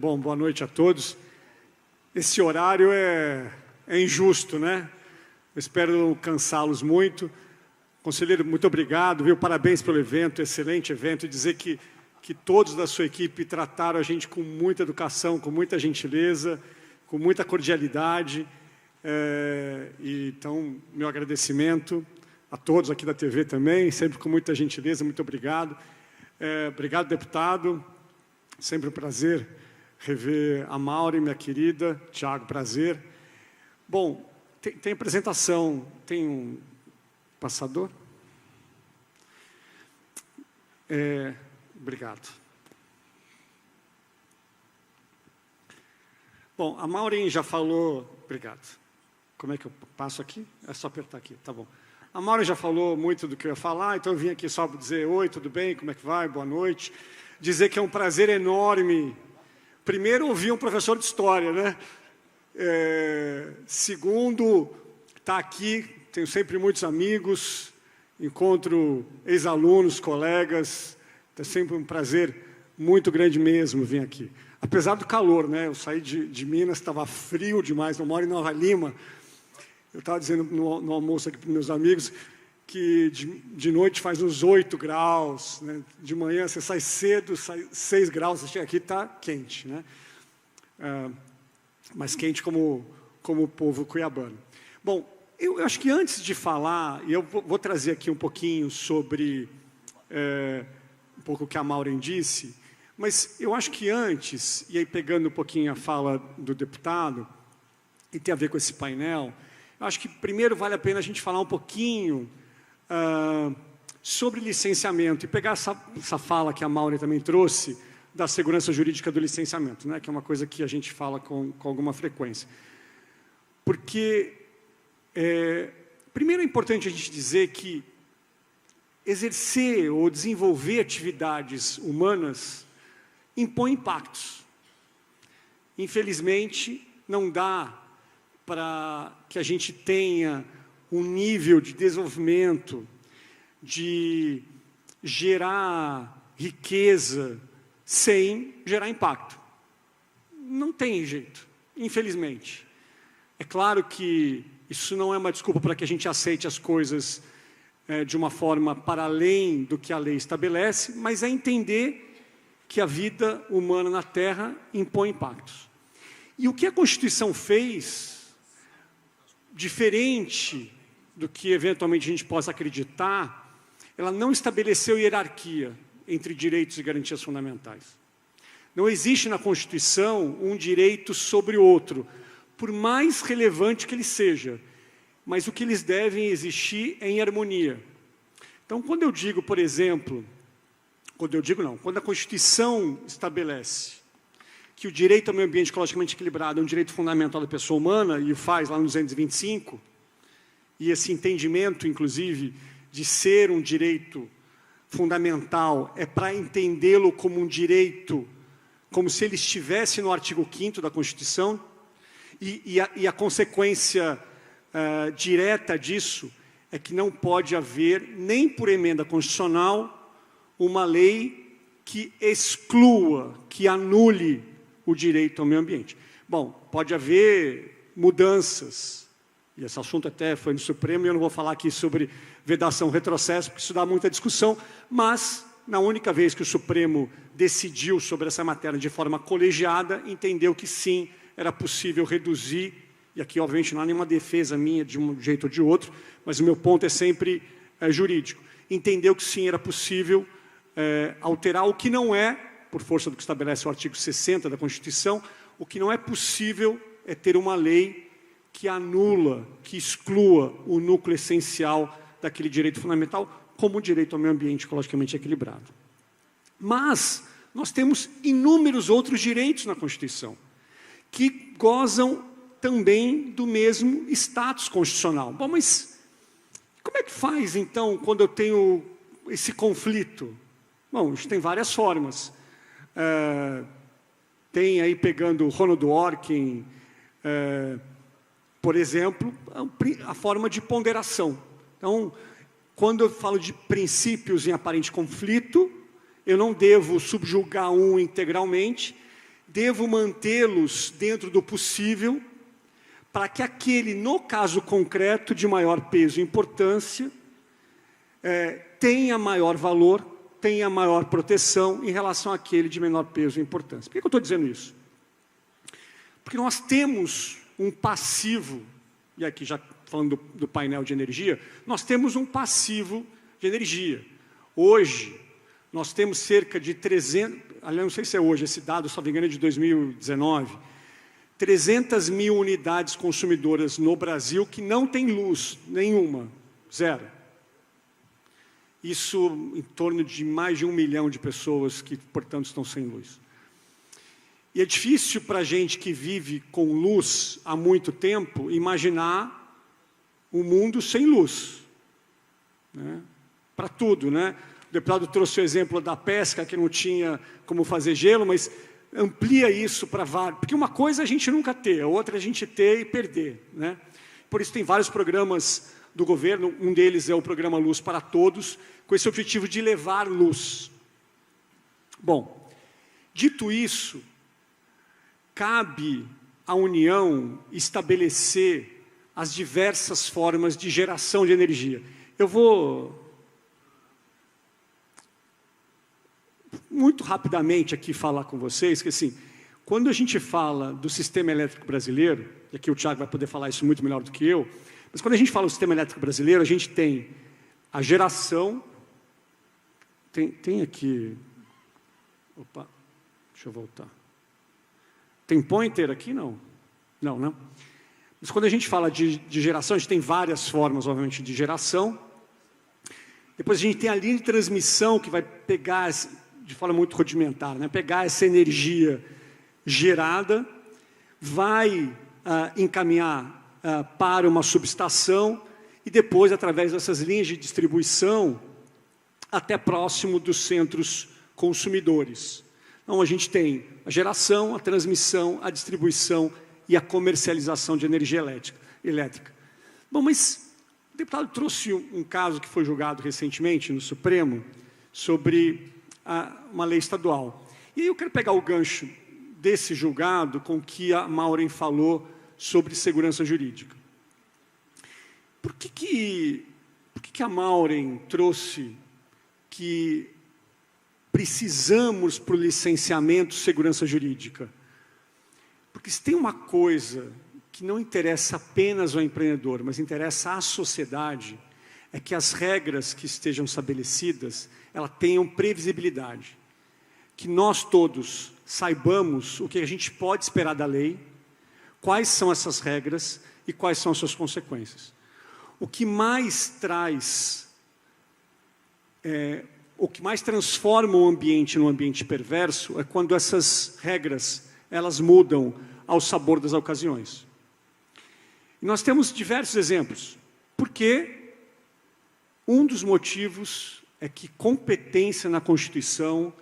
Bom, boa noite a todos. Esse horário é injusto, né? Eu espero não cansá-los muito. Conselheiro, muito obrigado, viu? Parabéns pelo evento, excelente evento. E dizer que todos da sua equipe trataram a gente com muita educação, com muita gentileza, com muita cordialidade. Então, meu agradecimento a todos aqui da TV também, sempre com muita gentileza, muito obrigado. Obrigado, deputado. Sempre um prazer rever a Maureen, minha querida. Tiago, prazer. Bom, tem apresentação, tem um passador? Obrigado. Bom, a Maureen já falou... Obrigado. Como é que eu passo aqui? É só apertar aqui, tá bom. A Maureen já falou muito do que eu ia falar, então eu vim aqui só para dizer oi, tudo bem, como é que vai, boa noite. Dizer que é um prazer enorme, primeiro, ouvir um professor de história, né? Segundo, estar aqui, tenho sempre muitos amigos, encontro ex-alunos, colegas, é sempre um prazer muito grande mesmo vir aqui. Apesar do calor, né? Eu saí de Minas, estava frio demais, eu moro em Nova Lima. Eu estava dizendo no almoço aqui para os meus amigos que de noite faz uns 8 graus, né? De manhã você sai cedo, sai 6 graus, você chega aqui e está quente, né? Mas quente como o povo cuiabano. Bom, eu acho que antes de falar, e eu vou trazer aqui um pouquinho sobre um pouco o que a Maureen disse, mas eu acho que antes, e aí pegando um pouquinho a fala do deputado, e tem a ver com esse painel, eu acho que primeiro vale a pena a gente falar um pouquinho sobre licenciamento, e pegar essa fala que a Maureen também trouxe, da segurança jurídica do licenciamento, né, que é uma coisa que a gente fala com alguma frequência. Porque, primeiro é importante a gente dizer que exercer ou desenvolver atividades humanas impõe impactos. Infelizmente, não dá para que a gente tenha um nível de desenvolvimento, de gerar riqueza, sem gerar impacto. Não tem jeito, infelizmente. É claro que isso não é uma desculpa para que a gente aceite as coisas de uma forma para além do que a lei estabelece, mas é entender que a vida humana na Terra impõe impactos. E o que a Constituição fez, diferente do que eventualmente a gente possa acreditar, ela não estabeleceu hierarquia entre direitos e garantias fundamentais. Não existe na Constituição um direito sobre o outro, por mais relevante que ele seja, mas o que eles devem existir é em harmonia. Então, quando eu digo, por exemplo, quando a Constituição estabelece que o direito ao meio ambiente ecologicamente equilibrado é um direito fundamental da pessoa humana, e o faz lá no 225, e esse entendimento, inclusive, de ser um direito fundamental é para entendê-lo como um direito, como se ele estivesse no artigo 5º da Constituição, e a consequência direta disso é que não pode haver, nem por emenda constitucional, uma lei que exclua, que anule o direito ao meio ambiente. Bom, pode haver mudanças, e esse assunto até foi no Supremo, e eu não vou falar aqui sobre vedação retrocesso, porque isso dá muita discussão, mas, na única vez que o Supremo decidiu sobre essa matéria de forma colegiada, entendeu que sim, era possível reduzir, e aqui, obviamente, não há nenhuma defesa minha de um jeito ou de outro, mas o meu ponto é sempre jurídico. Entendeu que sim, era possível alterar o que não é, por força do que estabelece o artigo 60 da Constituição, o que não é possível é ter uma lei que anula, que exclua o núcleo essencial daquele direito fundamental, como o direito ao meio ambiente ecologicamente equilibrado. Mas nós temos inúmeros outros direitos na Constituição, que gozam também do mesmo status constitucional. Bom, mas como é que faz, então, quando eu tenho esse conflito? Bom, a gente tem várias formas. Tem aí, pegando Ronald Dworkin, por exemplo, a forma de ponderação. Então, quando eu falo de princípios em aparente conflito, eu não devo subjugar um integralmente, devo mantê-los dentro do possível, para que aquele, no caso concreto, de maior peso e importância, tenha maior valor, tenha maior proteção em relação àquele de menor peso e importância. Por que eu estou dizendo isso? Porque nós temos um passivo, e aqui já falando do painel de energia, nós temos um passivo de energia. Hoje, nós temos cerca de 300, aliás, não sei se é hoje, esse dado, só me engano, é de 2019, 300 mil unidades consumidoras no Brasil que não tem luz nenhuma, zero. Isso em torno de mais de 1 milhão de pessoas que, portanto, estão sem luz. E é difícil para a gente que vive com luz há muito tempo imaginar um mundo sem luz, né? Para tudo, né? O deputado trouxe o exemplo da pesca, que não tinha como fazer gelo, mas amplia isso para vários, porque uma coisa é a gente nunca ter, a outra é a gente ter e perder, né? Por isso tem vários programas do governo, um deles é o programa Luz para Todos, com esse objetivo de levar luz. Bom, dito isso, cabe à União estabelecer as diversas formas de geração de energia. Eu vou muito rapidamente aqui falar com vocês que, assim, quando a gente fala do sistema elétrico brasileiro, e aqui o Thiago vai poder falar isso muito melhor do que eu, mas quando a gente fala do sistema elétrico brasileiro, a gente tem a geração, tem aqui, opa, deixa eu voltar, tem pointer aqui? Não, não. Mas quando a gente fala de geração, a gente tem várias formas, obviamente, de geração. Depois a gente tem a linha de transmissão que vai pegar, de forma muito rudimentar, né? Pegar essa energia gerada, vai encaminhar para uma subestação e depois, através dessas linhas de distribuição, até próximo dos centros consumidores. Então, a gente tem a geração, a transmissão, a distribuição e a comercialização de energia elétrica. Bom, mas o deputado trouxe um caso que foi julgado recentemente no Supremo sobre uma lei estadual. E aí eu quero pegar o gancho desse julgado com o que a Maureen falou sobre segurança jurídica. Por que a Maureen trouxe que precisamos para o licenciamento segurança jurídica? Porque se tem uma coisa que não interessa apenas ao empreendedor, mas interessa à sociedade, é que as regras que estejam estabelecidas, elas tenham previsibilidade. Que nós todos saibamos o que a gente pode esperar da lei, quais são essas regras e quais são as suas consequências. O que mais traz, o que mais transforma o ambiente num ambiente perverso é quando essas regras, elas mudam ao sabor das ocasiões. E nós temos diversos exemplos, porque um dos motivos é que competência na Constituição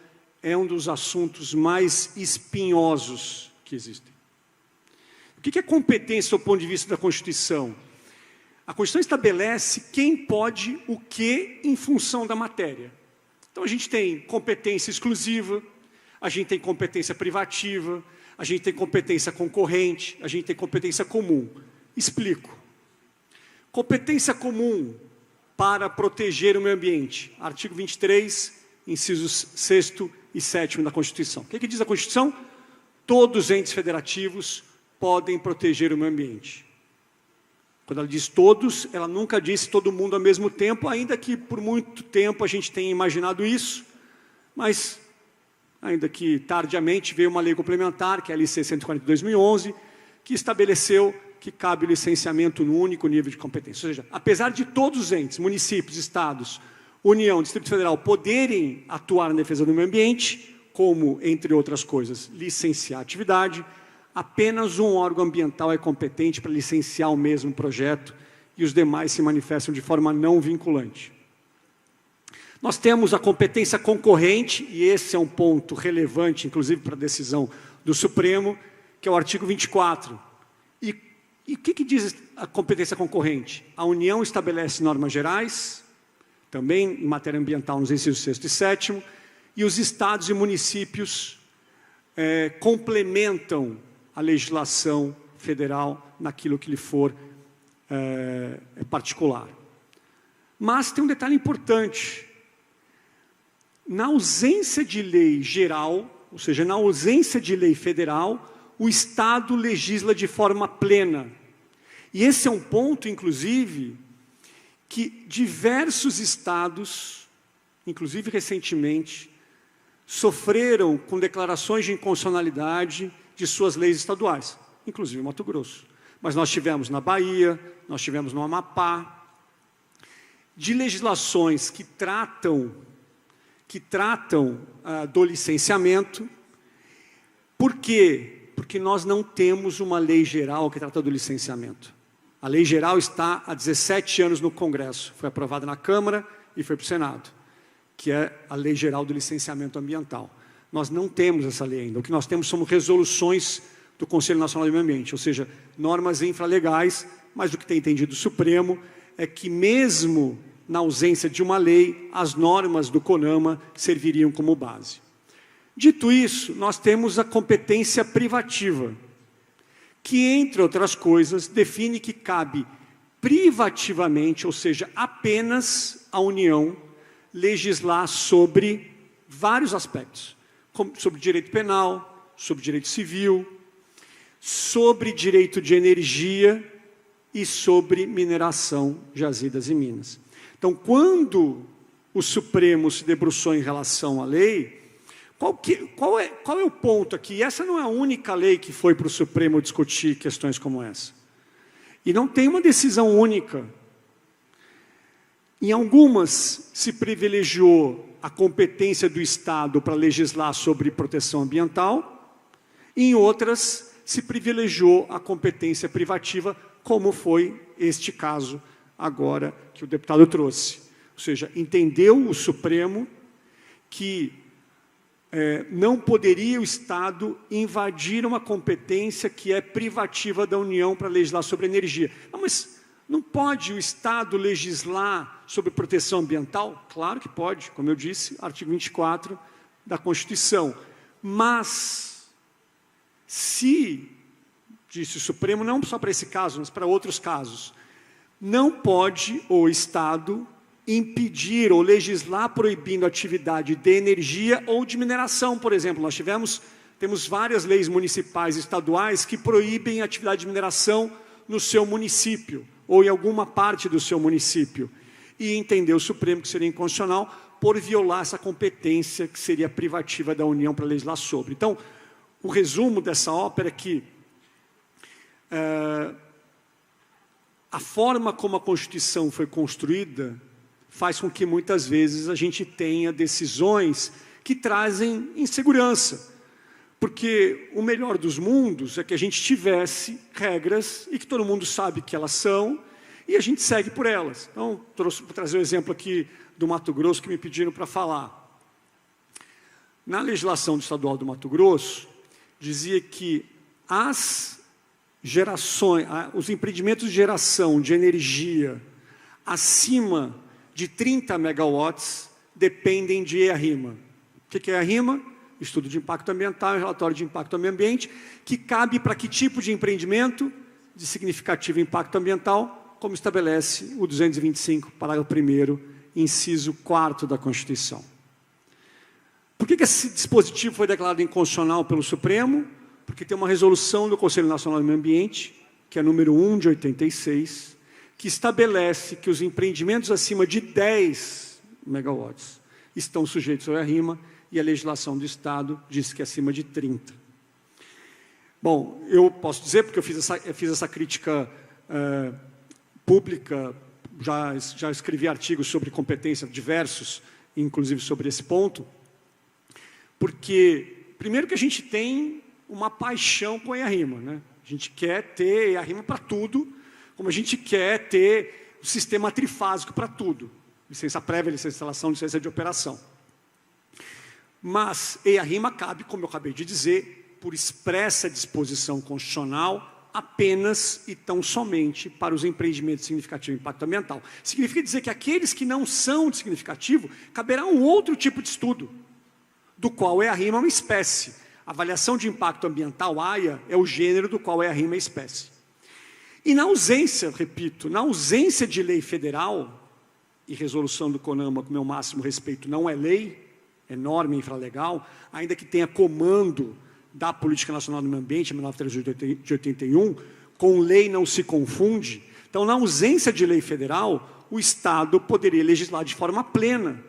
é um dos assuntos mais espinhosos que existem. O que é competência do ponto de vista da Constituição? A Constituição estabelece quem pode o que em função da matéria. Então a gente tem competência exclusiva, a gente tem competência privativa, a gente tem competência concorrente, a gente tem competência comum. Explico. Competência comum para proteger o meio ambiente. Artigo 23, incisos 6º e 7º da Constituição. O que diz a Constituição? Todos os entes federativos podem proteger o meio ambiente. Quando ela diz todos, ela nunca disse todo mundo ao mesmo tempo, ainda que por muito tempo a gente tenha imaginado isso, mas ainda que tardiamente veio uma lei complementar, que é a LC 140 de 2011, que estabeleceu que cabe o licenciamento no único nível de competência. Ou seja, apesar de todos os entes, municípios, estados, União, Distrito Federal, poderem atuar na defesa do meio ambiente, como, entre outras coisas, licenciar a atividade, apenas um órgão ambiental é competente para licenciar o mesmo projeto e os demais se manifestam de forma não vinculante. Nós temos a competência concorrente, e esse é um ponto relevante, inclusive para a decisão do Supremo, que é o artigo 24. E o que diz a competência concorrente? A União estabelece normas gerais, também em matéria ambiental nos incisos 6º e 7º, e os estados e municípios complementam a legislação federal naquilo que lhe for particular. Mas tem um detalhe importante. Na ausência de lei geral, ou seja, na ausência de lei federal, o Estado legisla de forma plena. E esse é um ponto, inclusive, que diversos estados, inclusive recentemente, sofreram com declarações de inconstitucionalidade de suas leis estaduais, inclusive Mato Grosso. Mas nós tivemos na Bahia, nós tivemos no Amapá, de legislações que tratam do licenciamento. Por quê? Porque nós não temos uma lei geral que trata do licenciamento. A lei geral está há 17 anos no Congresso, foi aprovada na Câmara e foi para o Senado, que é a Lei Geral do Licenciamento Ambiental. Nós não temos essa lei ainda. O que nós temos são resoluções do Conselho Nacional do Meio Ambiente, ou seja, normas infralegais, mas o que tem entendido o Supremo é que mesmo na ausência de uma lei, as normas do CONAMA serviriam como base. Dito isso, nós temos a competência privativa, que, entre outras coisas, define que cabe privativamente, ou seja, apenas à União, legislar sobre vários aspectos, como sobre direito penal, sobre direito civil, sobre direito de energia e sobre mineração, jazidas e minas. Então, quando o Supremo se debruçou em relação à lei, qual é o ponto aqui? Essa não é a única lei que foi para o Supremo discutir questões como essa. E não tem uma decisão única. Em algumas se privilegiou a competência do Estado para legislar sobre proteção ambiental, em outras se privilegiou a competência privativa, como foi este caso agora que o deputado trouxe. Ou seja, entendeu o Supremo que não poderia o Estado invadir uma competência que é privativa da União para legislar sobre energia. Não, mas não pode o Estado legislar sobre proteção ambiental? Claro que pode, como eu disse, artigo 24 da Constituição. Mas, se, disse o Supremo, não só para esse caso, mas para outros casos, não pode o Estado impedir ou legislar proibindo a atividade de energia ou de mineração, por exemplo. Nós temos várias leis municipais e estaduais que proíbem a atividade de mineração no seu município ou em alguma parte do seu município. E entendeu o Supremo que seria inconstitucional por violar essa competência que seria privativa da União para legislar sobre. Então, o resumo dessa ópera é que a forma como a Constituição foi construída faz com que muitas vezes a gente tenha decisões que trazem insegurança. Porque o melhor dos mundos é que a gente tivesse regras e que todo mundo sabe que elas são e a gente segue por elas. Então, vou trazer um exemplo aqui do Mato Grosso que me pediram para falar. Na legislação estadual do Mato Grosso, dizia que os empreendimentos de geração de energia acima de 30 megawatts dependem de EIA-RIMA. O que é EIA-RIMA? Estudo de impacto ambiental e relatório de impacto ao meio ambiente, que cabe para que tipo de empreendimento de significativo impacto ambiental, como estabelece o 225, parágrafo 1º, inciso 4º da Constituição. Por que esse dispositivo foi declarado inconstitucional pelo Supremo? Porque tem uma resolução do Conselho Nacional do Meio Ambiente, que é número 1 de 86, que estabelece que os empreendimentos acima de 10 megawatts estão sujeitos ao EIA-RIMA e a legislação do Estado diz que é acima de 30. Bom, eu posso dizer, porque eu fiz essa crítica pública, já escrevi artigos sobre competência diversos, inclusive sobre esse ponto, porque, primeiro que a gente tem uma paixão com a EIA-RIMA, né? A gente quer ter EIA-RIMA para tudo, como a gente quer ter o sistema trifásico para tudo. Licença prévia, licença de instalação, licença de operação. Mas EIA-RIMA cabe, como eu acabei de dizer, por expressa disposição constitucional, apenas e tão somente para os empreendimentos de significativo impacto ambiental. Significa dizer que aqueles que não são de significativo, caberá um outro tipo de estudo, do qual EIA-RIMA é uma espécie. Avaliação de impacto ambiental, AIA, é o gênero do qual é a rima espécie. E na ausência, repito, na ausência de lei federal, e resolução do CONAMA, com meu máximo respeito, não é lei, é norma infralegal, ainda que tenha comando da Política Nacional do Meio Ambiente, 1981, com lei não se confunde. Então, na ausência de lei federal, o Estado poderia legislar de forma plena,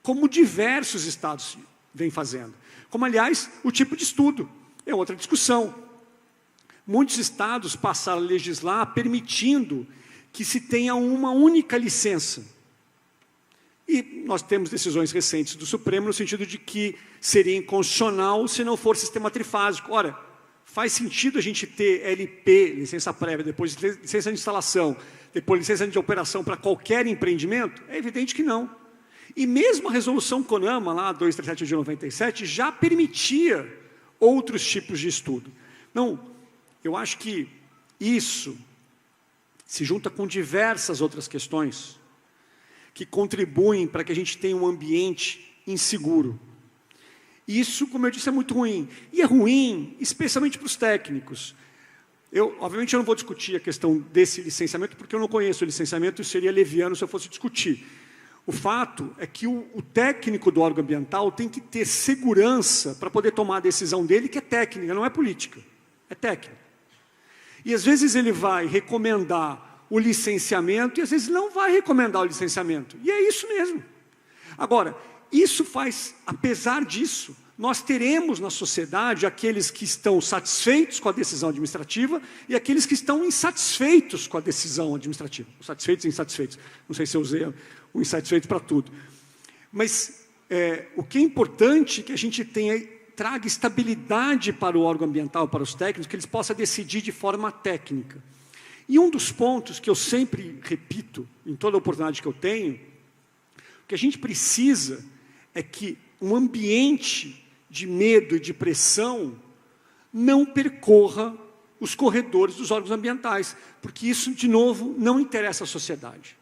como diversos estados vêm fazendo. Como, aliás, o tipo de estudo. É outra discussão. Muitos estados passaram a legislar permitindo que se tenha uma única licença. E nós temos decisões recentes do Supremo no sentido de que seria inconstitucional se não for sistema trifásico. Ora, faz sentido a gente ter LP, licença prévia, depois licença de instalação, depois licença de operação para qualquer empreendimento? É evidente que não. E mesmo a resolução CONAMA, lá, 237 de 97, já permitia outros tipos de estudo. Então, eu acho que isso se junta com diversas outras questões que contribuem para que a gente tenha um ambiente inseguro. Isso, como eu disse, é muito ruim. E é ruim, especialmente para os técnicos. Obviamente, eu não vou discutir a questão desse licenciamento, porque eu não conheço o licenciamento e seria leviano se eu fosse discutir. O fato é que o técnico do órgão ambiental tem que ter segurança para poder tomar a decisão dele, que é técnica, não é política, é técnica. E às vezes ele vai recomendar o licenciamento e às vezes não vai recomendar o licenciamento. E é isso mesmo. Agora, isso faz, apesar disso, nós teremos na sociedade aqueles que estão satisfeitos com a decisão administrativa e aqueles que estão insatisfeitos com a decisão administrativa. Satisfeitos e insatisfeitos. Não sei se eu usei o insatisfeito para tudo. Mas o que é importante é que a gente traga estabilidade para o órgão ambiental, para os técnicos, que eles possam decidir de forma técnica. E um dos pontos que eu sempre repito, em toda oportunidade que eu tenho, o que a gente precisa é que um ambiente de medo e de pressão não percorra os corredores dos órgãos ambientais, porque isso, de novo, não interessa à sociedade.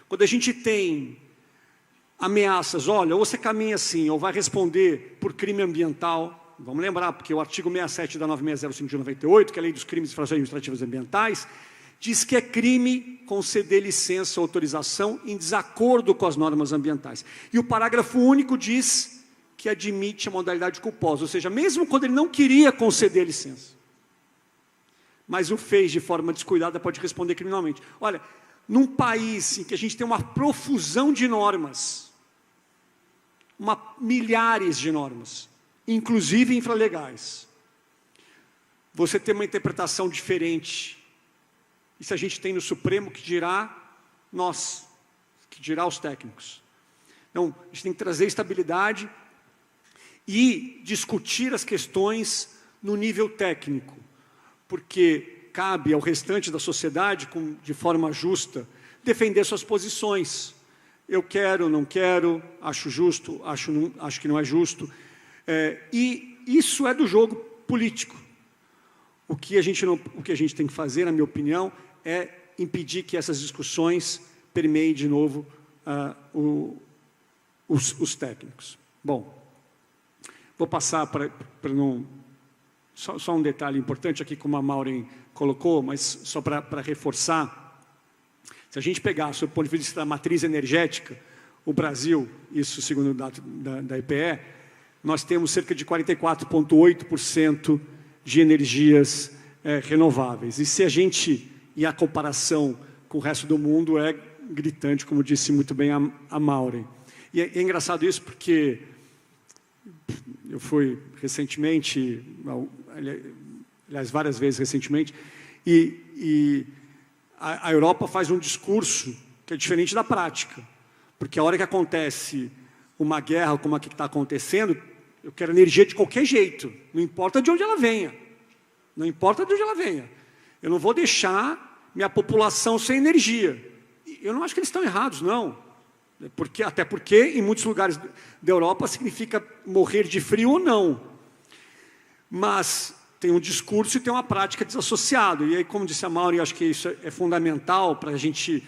Quando a gente tem ameaças, olha, ou você caminha assim, ou vai responder por crime ambiental, vamos lembrar, porque o artigo 67 da 9605 de 98, que é a Lei dos Crimes e Infrações Administrativas Ambientais, diz que é crime conceder licença ou autorização em desacordo com as normas ambientais. E o parágrafo único diz que admite a modalidade culposa, ou seja, mesmo quando ele não queria conceder licença, mas o fez de forma descuidada, pode responder criminalmente. Olha, num país em que a gente tem uma profusão de normas, milhares de normas, inclusive infralegais, você tem uma interpretação diferente. Isso a gente tem no Supremo, que dirá nós, que dirá os técnicos. Então, a gente tem que trazer estabilidade e discutir as questões no nível técnico, porque cabe ao restante da sociedade, de forma justa, defender suas posições. Eu quero, não quero, acho justo, acho que não é justo. E isso é do jogo político. O que a gente tem que fazer, na minha opinião, é impedir que essas discussões permeiem de novo os técnicos. Bom, vou passar para não... Só um detalhe importante aqui, como a Maureen colocou, mas só para reforçar. Se a gente pegar, sob o ponto de vista da matriz energética, o Brasil, isso segundo o dado da EPE, nós temos cerca de 44,8% de energias renováveis. E se a gente, e a comparação com o resto do mundo é gritante, como disse muito bem a Maureen. E é engraçado isso porque eu fui recentemente, aliás, várias vezes recentemente, e a Europa faz um discurso que é diferente da prática. Porque a hora que acontece uma guerra como a que está acontecendo, eu quero energia de qualquer jeito, não importa de onde ela venha. Não importa de onde ela venha. Eu não vou deixar minha população sem energia. Eu não acho que eles estão errados, não. Até porque, em muitos lugares da Europa, significa morrer de frio ou não. Mas tem um discurso e tem uma prática desassociado. E aí, como disse a Maureen, acho que isso é fundamental para a gente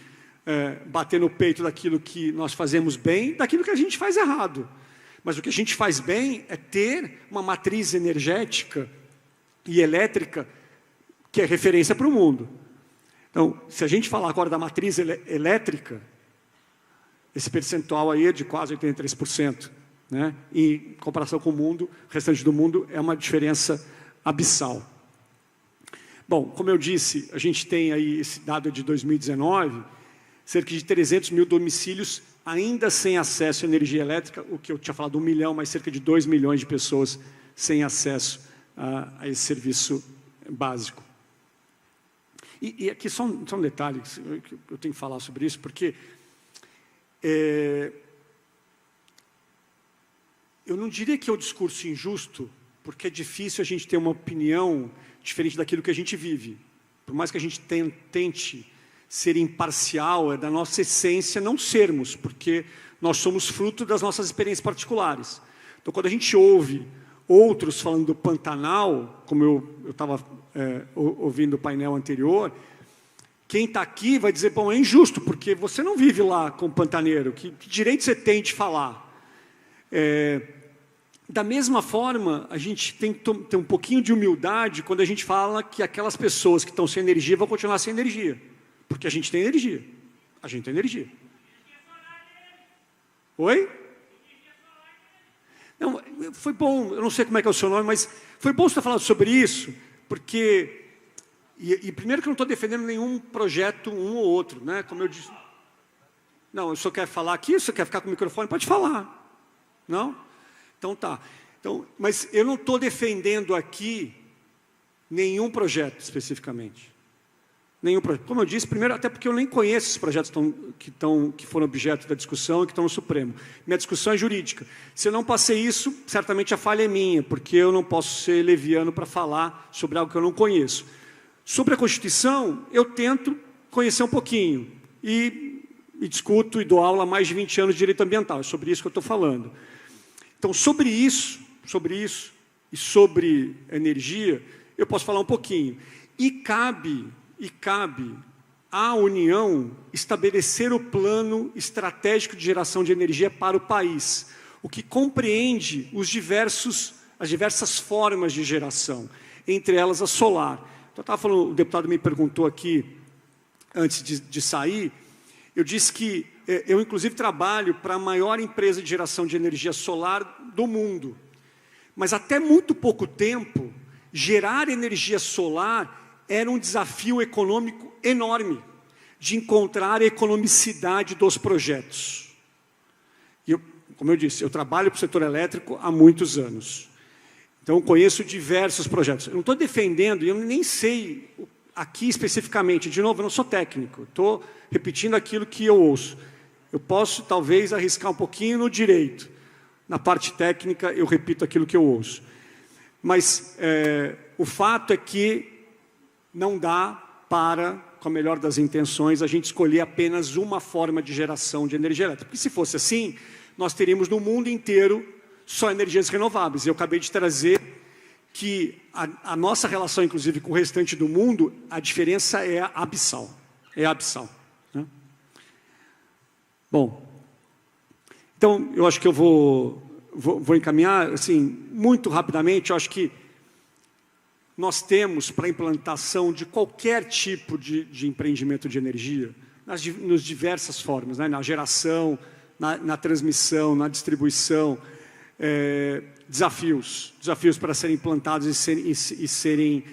bater no peito daquilo que nós fazemos bem, daquilo que a gente faz errado. Mas o que a gente faz bem é ter uma matriz energética e elétrica que é referência para o mundo. Então, se a gente falar agora da matriz elétrica, esse percentual aí é de quase 83%. Né? Em comparação com o mundo, o restante do mundo é uma diferença abissal. Bom, como eu disse, a gente tem aí esse dado de 2019, cerca de 300 mil domicílios ainda sem acesso à energia elétrica, o que eu tinha falado 1 milhão, mas cerca de 2 milhões de pessoas sem acesso a esse serviço básico. E aqui só um detalhe, eu tenho que falar sobre isso, porque eu não diria que é o discurso injusto, porque é difícil a gente ter uma opinião diferente daquilo que a gente vive. Por mais que a gente tente ser imparcial, é da nossa essência não sermos, porque nós somos fruto das nossas experiências particulares. Então, quando a gente ouve outros falando do Pantanal, como eu estava ouvindo o painel anterior, quem está aqui vai dizer, bom, é injusto, porque você não vive lá com o pantaneiro, que direito você tem de falar? Da mesma forma, a gente tem que ter um pouquinho de humildade quando a gente fala que aquelas pessoas que estão sem energia vão continuar sem energia. Porque a gente tem energia. A gente tem energia. Oi? Não, foi bom, eu não sei como é que é o seu nome, mas foi bom você ter falado sobre isso, porque... E primeiro que eu não estou defendendo nenhum projeto, um ou outro, né? Como eu disse... Não, o senhor quer falar aqui? O senhor quer ficar com o microfone? Pode falar. Não? Então tá. Então, mas eu não estou defendendo aqui nenhum projeto especificamente. Nenhum projeto. Como eu disse, primeiro, até porque eu nem conheço esses projetos que foram objeto da discussão e que estão no Supremo. Minha discussão é jurídica. Se eu não passei isso, certamente a falha é minha, porque eu não posso ser leviano para falar sobre algo que eu não conheço. Sobre a Constituição, eu tento conhecer um pouquinho. E discuto e dou aula há mais de 20 anos de direito ambiental. É sobre isso que eu estou falando. Então, sobre isso e sobre energia, eu posso falar um pouquinho. E cabe à União estabelecer o plano estratégico de geração de energia para o país, o que compreende as diversas formas de geração, entre elas a solar. Então, eu estava falando, o deputado me perguntou aqui, antes de sair, eu disse que eu, inclusive, trabalho para a maior empresa de geração de energia solar do mundo. Mas até muito pouco tempo, gerar energia solar era um desafio econômico enorme de encontrar a economicidade dos projetos. E como eu disse, eu trabalho para o setor elétrico há muitos anos. Então, conheço diversos projetos. Eu não estou defendendo, e eu nem sei aqui especificamente, de novo, eu não sou técnico, estou repetindo aquilo que eu ouço. Eu posso, talvez, arriscar um pouquinho no direito. Na parte técnica, eu repito aquilo que eu ouço. Mas o fato é que não dá para, com a melhor das intenções, a gente escolher apenas uma forma de geração de energia elétrica. Porque se fosse assim, nós teríamos no mundo inteiro só energias renováveis. Eu acabei de trazer que a nossa relação, inclusive, com o restante do mundo, a diferença é abissal. É abissal. Né? Bom, então eu acho que eu vou encaminhar, assim, muito rapidamente. Eu acho que nós temos, para a implantação de qualquer tipo de empreendimento de energia, nas diversas formas, né? Na geração, na transmissão, na distribuição, desafios para serem implantados e serem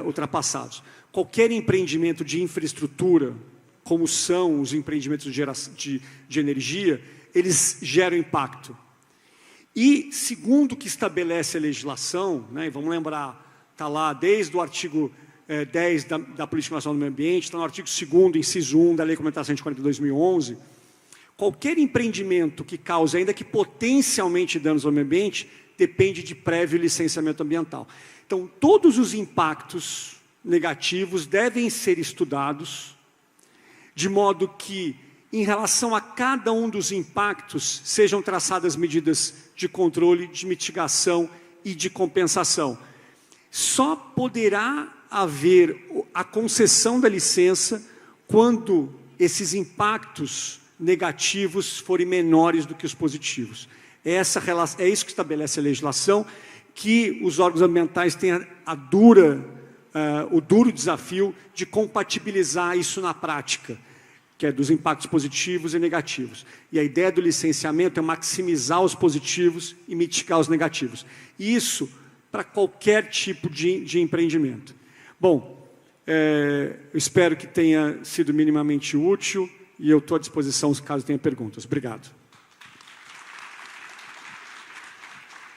ultrapassados. Qualquer empreendimento de infraestrutura, como são os empreendimentos de energia, eles geram impacto. E, segundo o que estabelece a legislação, né, e vamos lembrar, está lá desde o artigo 10 da Política Nacional do Meio Ambiente, está no artigo 2º, inciso 1 da Lei Complementar 140 de 2011, qualquer empreendimento que cause, ainda que potencialmente danos ao meio ambiente, depende de prévio licenciamento ambiental. Então, todos os impactos negativos devem ser estudados, de modo que, em relação a cada um dos impactos, sejam traçadas medidas de controle, de mitigação e de compensação. Só poderá haver a concessão da licença quando esses impactos negativos forem menores do que os positivos. É isso que estabelece a legislação, que os órgãos ambientais têm o duro desafio de compatibilizar isso na prática, que é dos impactos positivos e negativos. E a ideia do licenciamento é maximizar os positivos e mitigar os negativos. Isso para qualquer tipo de empreendimento. Bom, eu espero que tenha sido minimamente útil e eu estou à disposição caso tenha perguntas. Obrigado.